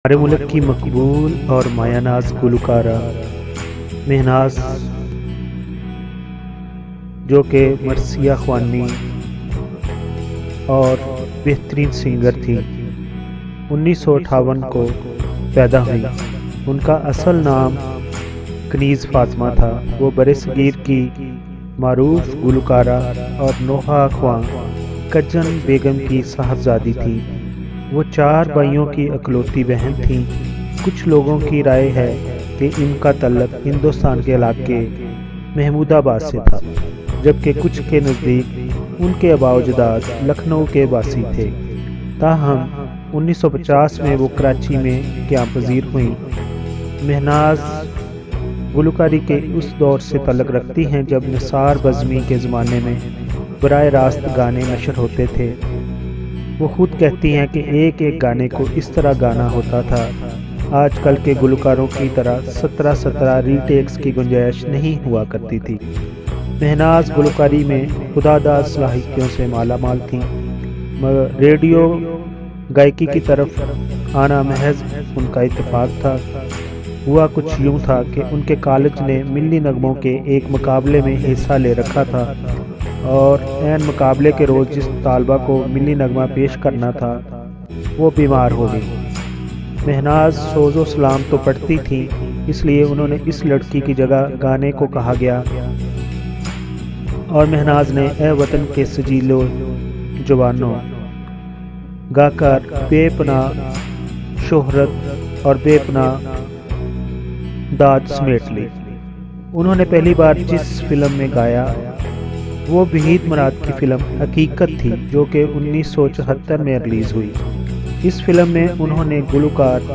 ہمارے ملک کی مقبول اور مایہ ناز گلوکارہ مہناز، جو کہ مرثیہ خوانی اور بہترین سنگر تھی، 1958 کو پیدا ہوئی۔ ان کا اصل نام کنیز فاطمہ تھا۔ وہ برصغیر کی معروف گلوکارہ اور نوحہ خواں کجن بیگم کی صاحبزادی تھی۔ وہ 4 بھائیوں کی اکلوتی بہن تھیں۔ کچھ لوگوں کی رائے ہے کہ ان کا تعلق ہندوستان کے علاقے محمود آباد سے تھا، جبکہ کچھ کے نزدیک ان کے آباء و اجداد لکھنؤ کے باسی تھے۔ تاہم 1950 میں وہ کراچی میں قیام پذیر ہوئیں۔ مہناز گلوکاری کے اس دور سے تعلق رکھتی ہیں جب نثار بزمی کے زمانے میں براہ راست گانے نشر ہوتے تھے۔ وہ خود کہتی ہیں کہ ایک ایک گانے کو اس طرح گانا ہوتا تھا۔ آج کل کے گلوکاروں کی طرح 17 ری ٹیکس کی گنجائش نہیں ہوا کرتی تھی۔ مہناز گلوکاری میں خداداد صلاحیتوں سے مالا مال تھیں، مگر ریڈیو گائیکی کی طرف آنا محض ان کا اتفاق تھا۔ ہوا کچھ یوں تھا کہ ان کے کالج نے ملی نغموں کے ایک مقابلے میں حصہ لے رکھا تھا، اور عین مقابلے کے روز جس طالبہ کو ملی نغمہ پیش کرنا تھا وہ بیمار ہو گئی۔ مہناز سوز و سلام تو پڑھتی تھیں، اس لیے انہوں نے اس لڑکی کی جگہ گانے کو کہا گیا، اور مہناز نے اے وطن کے سجیلو جوانوں گا کر بے پناہ شہرت اور بے پناہ داد سمیٹ لی۔ انہوں نے پہلی بار جس فلم میں گایا وہ وحید مراد کی فلم حقیقت تھی، جو کہ 1974 میں ریلیز ہوئی۔ اس فلم میں انہوں نے گلوکار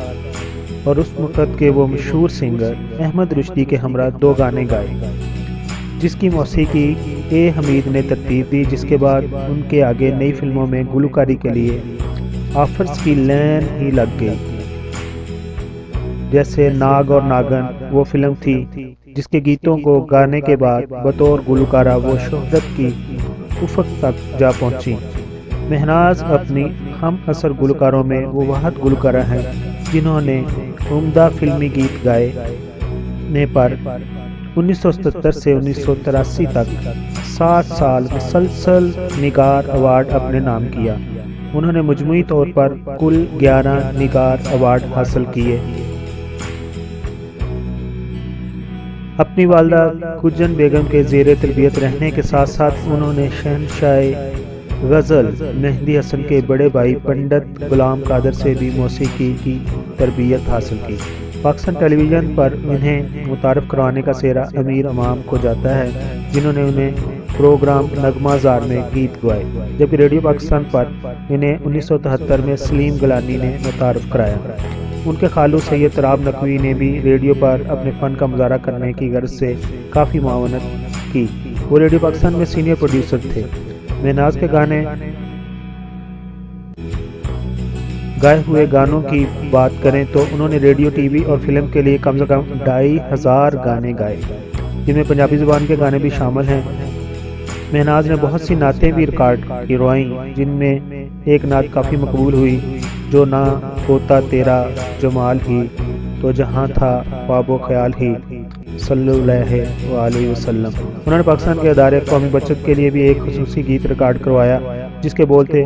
اور اس وقت کے وہ مشہور سنگر احمد رشدی کے ہمراہ 2 گانے گائے، جس کی موسیقی اے حمید نے ترتیب دی، جس کے بعد ان کے آگے نئی فلموں میں گلوکاری کے لیے آفرز کی لین ہی لگ گئی، جیسے ناگ اور ناگن وہ فلم تھی جس کے گیتوں کو گانے کے بعد بطور گلوکارہ وہ شہرت کی افق تک جا پہنچی۔ مہناز اپنی ہم عصر گلوکاروں میں وہ واحد گلوکارہ ہیں جنہوں نے عمدہ فلمی گیت گائے نے پر 1977 سے 1983 تک 60 سال مسلسل نگار ایوارڈ اپنے نام کیا۔ انہوں نے مجموعی طور پر کل 11 نگار ایوارڈ حاصل کیے۔ اپنی والدہ کجن بیگم کے زیر تربیت رہنے کے ساتھ ساتھ انہوں نے شہنشاہ غزل مہدی حسن کے بڑے بھائی پنڈت غلام قادر سے بھی موسیقی کی تربیت حاصل کی۔ پاکستان ٹیلی ویژن پر انہیں متعارف کروانے کا سہرا امیر امام کو جاتا ہے، جنہوں نے انہیں پروگرام نغمہ زار میں گیت گوائے، جبکہ ریڈیو پاکستان پر انہیں 1973 میں سلیم گیلانی نے متعارف کرایا۔ ان کے خالو سید تراب نقوی نے بھی ریڈیو پر اپنے فن کا مظاہرہ کرنے کی غرض سے کافی معاونت کی۔ وہ ریڈیو پاکستان میں سینئر پروڈیوسر تھے۔ مہناز کے گائے ہوئے گانوں کی بات کریں تو انہوں نے ریڈیو، ٹی وی اور فلم کے لیے کم سے کم 2500 گانے گائے، جن میں پنجابی زبان کے گانے بھی شامل ہیں۔ مہناز نے بہت سی نعتیں بھی ریکارڈ کروائیں، جن میں ایک نعت کافی مقبول ہوئی، جو نہ ہوتا تیرا جمال ہی تو جہاں تھا خواب و خیال ہی صلی اللہ علیہ وسلم۔ انہوں نے پاکستان کے ادارے قومی بچت کے لیے بھی ایک خصوصی گیت ریکارڈ کروایا، جس کے بول تھے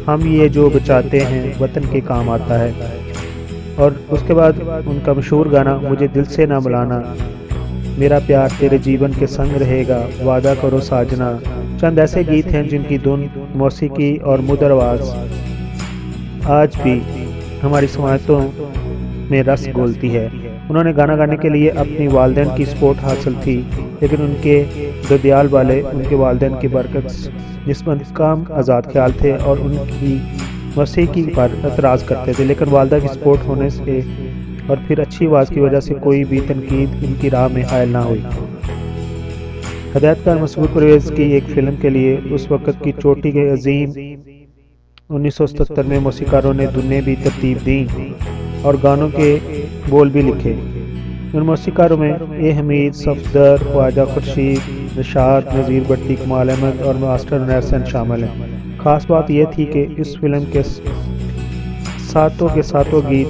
ہم یہ جو بچاتے ہیں وطن کے کام آتا ہے، اور اس کے بعد ان کا مشہور گانا مجھے دل سے نہ بلانا، میرا پیار تیرے جیون کے سنگ رہے گا، وعدہ کرو ساجنا، چند ایسے گیت ہیں جن کی دھن، موسیقی اور مدر آواز آج بھی ہماری سماعتوں میں رس گھولتی ہے۔ انہوں نے گانا گانے کے لیے اپنی والدین کی سپورٹ حاصل تھی، لیکن ان کے ددیال والے ان کے والدین کے برعکس نسبتاً کم آزاد خیال تھے اور ان کی موسیقی پر اعتراض کرتے تھے، لیکن والدہ کی سپورٹ ہونے سے اور پھر اچھی آواز کی وجہ سے کوئی بھی تنقید ان کی راہ میں حائل نہ ہوئی۔ ہدایت کار مسعود پرویز کی ایک فلم کے لیے اس وقت کی چوٹی کے عظیم 1977 میں موسیقاروں نے دھنیں بھی ترتیب دیں اور گانوں کے بول بھی لکھے۔ ان موسیقاروں میں اے حمید، صفدر، خواجہ خورشید، نشاط، نذیر بٹی، کمال احمد اور ماسٹر عنیر سین شامل ہیں۔ خاص بات یہ تھی کہ اس فلم کے ساتوں گیت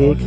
1